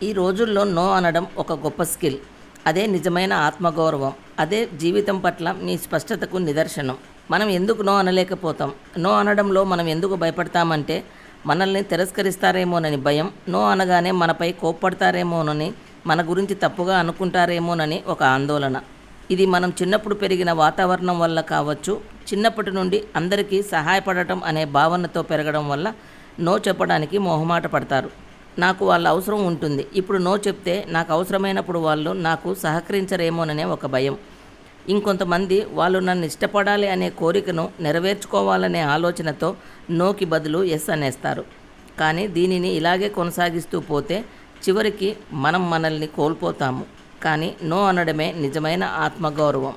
ఈ రోజుల్లో నో అనడం ఒక గొప్ప స్కిల్. అదే నిజమైన ఆత్మగౌరవం. అదే జీవితం పట్ల మీ స్పష్టతకు నిదర్శనం. మనం ఎందుకు నో అనలేకపోతాం? నో అనడంలో మనం ఎందుకు భయపడతామంటే మనల్ని తిరస్కరిస్తారేమోనని భయం, నో అనగానే మనపై కోప్పడతారేమోనని, మన గురించి తప్పుగా అనుకుంటారేమోనని ఒక ఆందోళన. ఇది మనం చిన్నప్పుడు పెరిగిన వాతావరణం వల్ల కావచ్చు, చిన్నప్పటి నుండి అందరికీ సహాయపడటం అనే భావనతో పెరగడం వల్ల నో చెప్పడానికి మొహమాట పడతారు. నాకు వాళ్ళ అవసరం ఉంటుంది, ఇప్పుడు నో చెప్తే నాకు అవసరమైనప్పుడు వాళ్ళు నాకు సహకరించరేమోననే ఒక భయం. ఇంకొంతమంది వాళ్ళు నన్ను ఇష్టపడాలి అనే కోరికను నెరవేర్చుకోవాలనే ఆలోచనతో నోకి బదులు ఎస్ అనేస్తారు. కానీ దీనిని ఇలాగే కొనసాగిస్తూ పోతే చివరికి మనం మనల్ని కోల్పోతాము. కానీ నో అనడమే నిజమైన ఆత్మగౌరవం.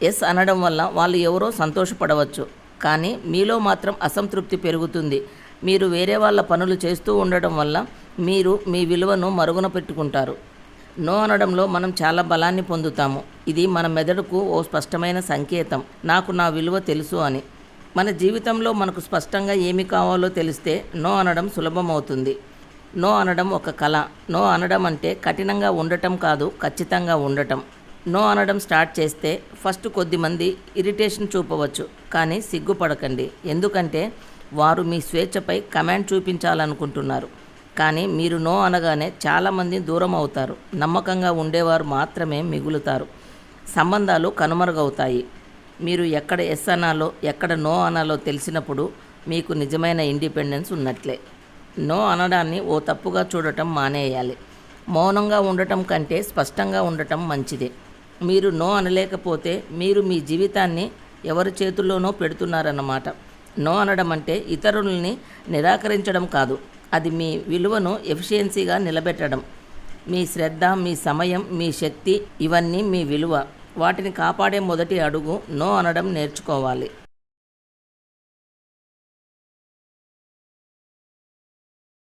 ఎస్ అనడం వల్ల వాళ్ళు ఎవరో సంతోషపడవచ్చు, కానీ మీలో మాత్రం అసంతృప్తి పెరుగుతుంది. మీరు వేరే వాళ్ళ పనులు చేస్తూ ఉండడం వల్ల మీరు మీ విలువను మరుగున పెట్టుకుంటారు. నో అనడంలో మనం చాలా బలాన్ని పొందుతాము. ఇది మన మెదడుకు ఓ స్పష్టమైన సంకేతం, నాకు నా విలువ తెలుసు అని. మన జీవితంలో మనకు స్పష్టంగా ఏమి కావాలో తెలిస్తే నో అనడం సులభమవుతుంది. నో అనడం ఒక కళ. నో అనడం అంటే కఠినంగా ఉండటం కాదు, ఖచ్చితంగా ఉండటం. నో అనడం స్టార్ట్ చేస్తే ఫస్ట్ కొద్దిమంది ఇరిటేషన్ చూపవచ్చు, కానీ సిగ్గుపడకండి. ఎందుకంటే వారు మీ స్వేచ్ఛపై కమాండ్ చూపించాలనుకుంటున్నారు. కానీ మీరు నో అనగానే చాలామంది దూరం అవుతారు. నమ్మకంగా ఉండేవారు మాత్రమే మిగులుతారు. సంబంధాలు కనుమరుగవుతాయి. మీరు ఎక్కడ ఎస్ అనాలో ఎక్కడ నో అనాలో తెలిసినప్పుడు మీకు నిజమైన ఇండిపెండెన్స్ ఉన్నట్లే. నో అనడాన్ని ఓ తప్పుగా చూడటం మానేయాలి. మౌనంగా ఉండటం కంటే స్పష్టంగా ఉండటం మంచిదే. మీరు నో అనలేకపోతే మీరు మీ జీవితాన్ని ఎవరి చేతుల్లోనో పెడుతున్నారన్నమాట. నో అనడం అంటే ఇతరుల్ని నిరాకరించడం కాదు, అది మీ విలువను ఎఫిషియన్సీగా నిలబెట్టడం. మీ శ్రద్ధ, మీ సమయం, మీ శక్తి ఇవన్నీ మీ విలువ. వాటిని కాపాడే మొదటి అడుగు నో అనడం నేర్చుకోవాలి.